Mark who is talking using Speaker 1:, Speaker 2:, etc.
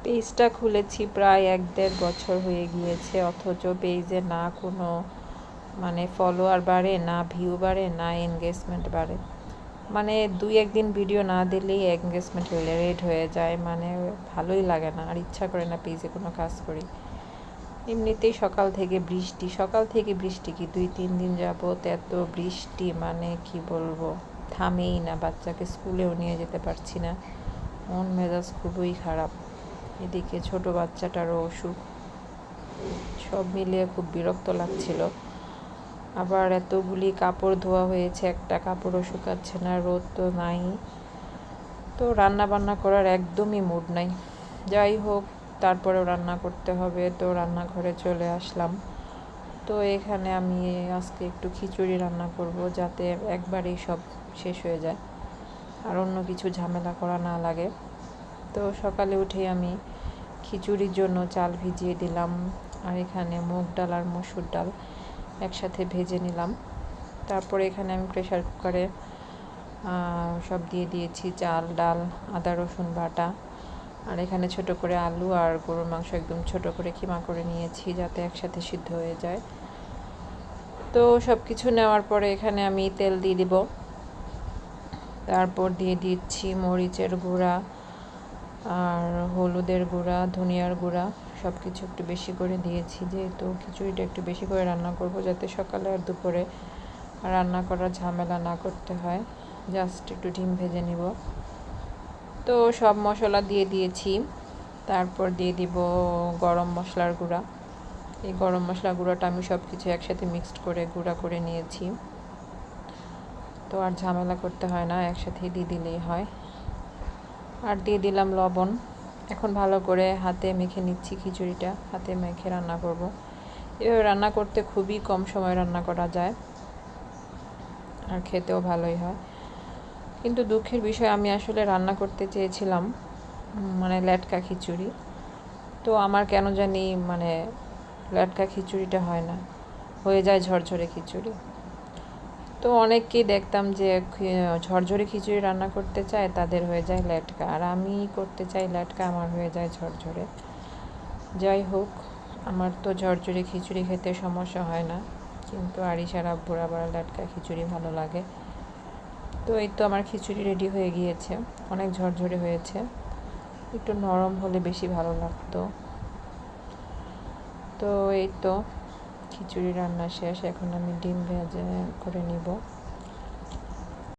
Speaker 1: পেজটা খুলেছি প্রায় ১-১.৫ বছর হয়ে গিয়েছে, অথচ পেজে না কোনো মানে ফলোয়ার বাড়ে, না ভিউ বাড়ে, না এনগেজমেন্ট বাড়ে। মানে ২-১ দিন ভিডিও না দিলেই এনগেজমেন্ট রেড হয়ে যায়, মানে ভালোই লাগে না, আর ইচ্ছা করে না পেজে কোনো কাজ করি। এমনিতেই সকাল থেকে বৃষ্টি কি ২-৩ দিন যাবত এত বৃষ্টি, মানে কি বলবো, থামেই না। বাচ্চাকে স্কুলেও নিয়ে যেতে পারছি না, মন মেজাজ খুবই খারাপ। এদিকে ছোট বাচ্চাটারও অসুখ, সব মিলিয়ে খুব বিরক্ত লাগছিল। আবার এতগুলি কাপড় ধোয়া হয়েছে, একটা কাপড়ও শুকাচ্ছে না, রোদ তো নাই। তো রান্না বান্না করার একদমই মুড নাই। যাই হোক, তারপরেও রান্না করতে হবে, তো রান্নাঘরে চলে আসলাম। তো এখানে আমি আজকে একটু খিচুড়ি রান্না করব, যাতে একবারেই সব শেষ হয়ে যায়, আর অন্য কিছু ঝামেলা করা না লাগে। তো সকালে উঠে আমি খিচুড়ির জন্য চাল ভিজিয়ে দিলাম, আর এখানে মুগ ডাল আর মসুর ডাল একসাথে ভেজে নিলাম। তারপরে এখানে আমি প্রেসার কুকারে সব দিয়ে দিয়েছি, চাল, ডাল, আদা রসুন বাটা, আর এখানে ছোট করে আলু আর গরুর মাংস একদম ছোট করে কিমা করে নিয়েছি, যাতে একসাথে সিদ্ধ হয়ে যায়। তো সব কিছু নেওয়ার পরে এখানে আমি তেল দিয়ে দিব, তারপর দিয়ে দিচ্ছি মরিচের গুঁড়া আর হলুদের গুঁড়া, ধনিয়ার গুঁড়া, সব কিছু একটু বেশি করে দিয়েছি, যেহেতু খিচুড়িটা একটু বেশি করে রান্না করব, যাতে সকালে আর দুপুরে রান্না করার ঝামেলা না করতে হয়। জাস্ট একটু ডিম ভেজে নিব। তো সব মশলা দিয়ে দিয়েছি, তারপর দিয়ে দিব গরম মশলার গুঁড়া। এই গরম মশলা গুঁড়োটা আমি সব কিছু একসাথে মিক্সড করে গুঁড়া করে নিয়েছি, তো আর ঝামেলা করতে হয় না, একসাথেই দিয়ে দিলেই হয়। আর দিয়ে দিলাম লবণ। এখন ভালো করে হাতে মেখে নিচ্ছি খিচুড়িটা, হাতে মেখে রান্না করব। এভাবে রান্না করতে খুবই কম সময় রান্না করা যায়, আর খেতেও ভালোই হয়। কিন্তু দুঃখের বিষয়, আমি আসলে রান্না করতে চেয়েছিলাম মানে লেটকা খিচুড়ি, তো আমার কেন জানি মানে লেটকা খিচুড়িটা হয় না, হয়ে যায় ঝরঝরে খিচুড়ি। তো অনেককেই দেখতাম যে ঝরঝরে খিচুড়ি রান্না করতে চায়, তাদের হয়ে যায় লেটকা, আর আমি করতে চাই লেটকা, আমার হয়ে যায় ঝরঝরে। যাই হোক, আমার তো ঝরঝরে খিচুড়ি খেতে সমস্যা হয় না, কিন্তু আরিশার আব্বুর আবার লেটকা খিচুড়ি ভালো লাগে। তো এই তো আমার খিচুড়ি রেডি হয়ে গিয়েছে, অনেক ঝরঝরে হয়েছে, একটু নরম হলে বেশি ভালো লাগতো। তো এই তো খিচুড়ি রান্না শেষ, এখন আমি ডিম ভেজে করে নিব।